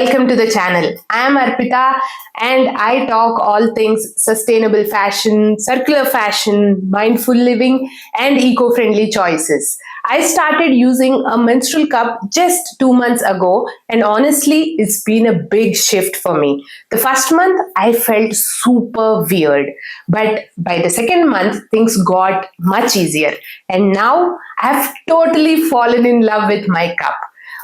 welcome to the channel. I am Arpita and I talk all things sustainable fashion, circular fashion, mindful living and eco-friendly choices. I started using a menstrual cup just 2 months ago and honestly it's been a big shift for me. The first month I felt super weird, but by the second month things got much easier and now I have totally fallen in love with my cup.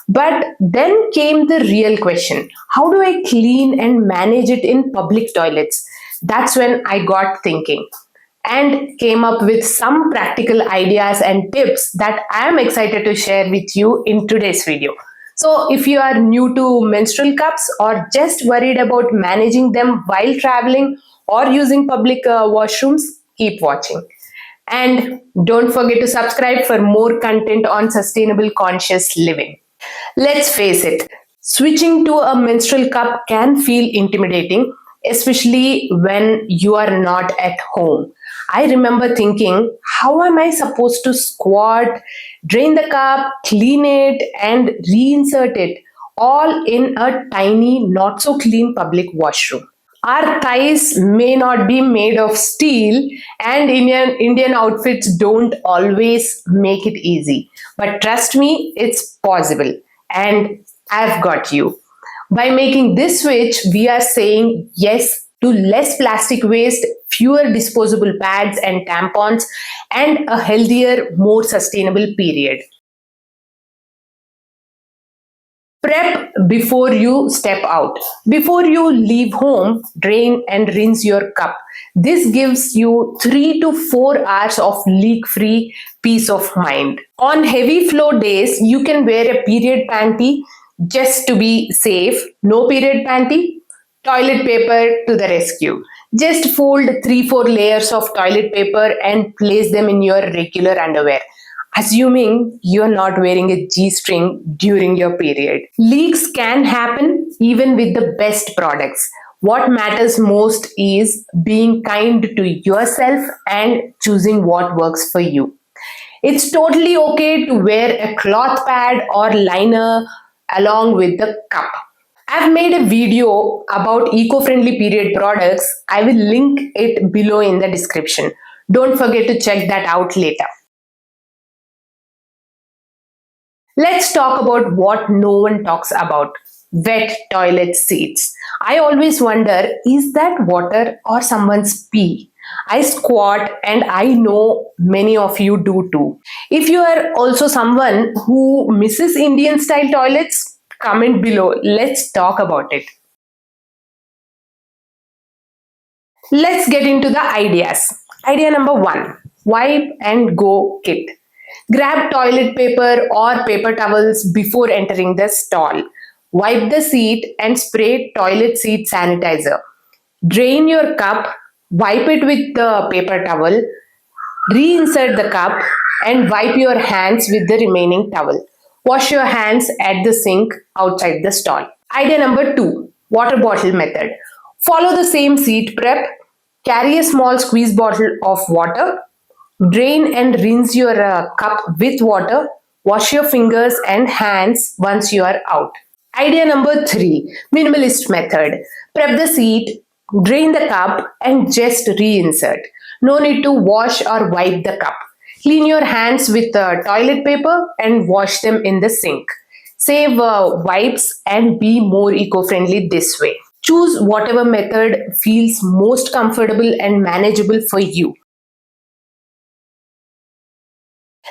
But then came the real question. How do I clean and manage it in public toilets? That's when I got thinking and came up with some practical ideas and tips that I am excited to share with you in today's video. So if you are new to menstrual cups or just worried about managing them while traveling or using public washrooms, keep watching. And don't forget to subscribe for more content on sustainable conscious living. Let's face it, switching to a menstrual cup can feel intimidating, especially when you are not at home. I remember thinking, how am I supposed to squat, drain the cup, clean it, and reinsert it all in a tiny, not so clean public washroom? Our thighs may not be made of steel, and Indian outfits don't always make it easy. But trust me, it's possible. And I've got you. By making this switch, we are saying yes to less plastic waste, fewer disposable pads and tampons, and a healthier, more sustainable period. Prep before you step out. Before you leave home, drain and rinse your cup. This gives you 3 to 4 hours of leak-free peace of mind. On heavy flow days, you can wear a period panty just to be safe. No period panty? Toilet paper to the rescue. Just fold 3-4 layers of toilet paper and place them in your regular underwear, assuming you're not wearing a G-string during your period. Leaks can happen even with the best products. What matters most is being kind to yourself and choosing what works for you. It's totally okay to wear a cloth pad or liner along with the cup. I've made a video about eco-friendly period products. I will link it below in the description. Don't forget to check that out later. Let's talk about what no one talks about. Wet toilet seats. I always wonder, is that water or someone's pee? I squat and I know many of you do too. If you are also someone who misses Indian style toilets, comment below. Let's talk about it. Let's get into the ideas. Idea number 1. Wipe and go kit. Grab toilet paper or paper towels before entering the stall. Wipe the seat and spray toilet seat sanitizer. Drain your cup, wipe it with the paper towel, reinsert the cup and wipe your hands with the remaining towel. Wash your hands at the sink outside the stall. Idea number 2, water bottle method. Follow the same seat prep. Carry a small squeeze bottle of water. Drain and rinse your cup with water. Wash your fingers and hands once you are out. Idea number 3, minimalist method. Prep the seat, drain the cup and just reinsert. No need to wash or wipe the cup. Clean your hands with toilet paper and wash them in the sink. Save wipes and be more eco-friendly this way. Choose whatever method feels most comfortable and manageable for you.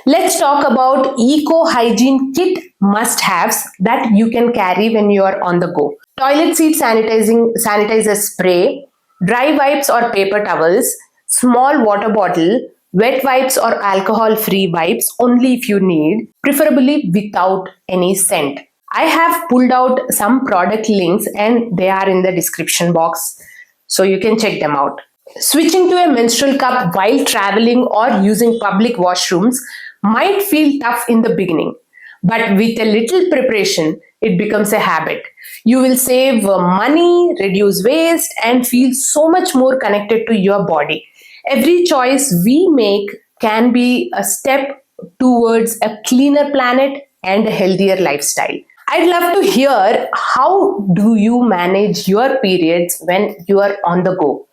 Let's talk about eco-hygiene kit must-haves that you can carry when you are on the go. Toilet seat sanitizer spray, dry wipes or paper towels, small water bottle, wet wipes or alcohol-free wipes only if you need, preferably without any scent. I have pulled out some product links and they are in the description box, so you can check them out. Switching to a menstrual cup while traveling or using public washrooms might feel tough in the beginning, but with a little preparation, it becomes a habit. You will save money, reduce waste, and feel so much more connected to your body. Every choice we make can be a step towards a cleaner planet and a healthier lifestyle. I'd love to hear, how do you manage your periods when you are on the go?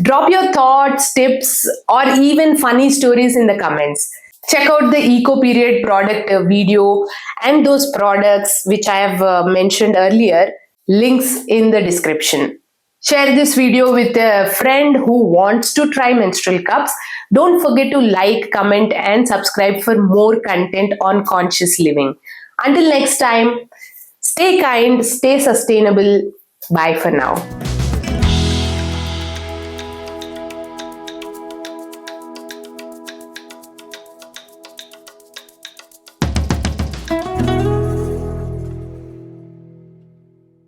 Drop your thoughts, tips, or even funny stories in the comments. Check out the Eco Period product video and those products which I have mentioned earlier, links in the description. Share this video with a friend who wants to try menstrual cups. Don't forget to like, comment, and subscribe for more content on conscious living. Until next time, stay kind, stay sustainable. Bye for now.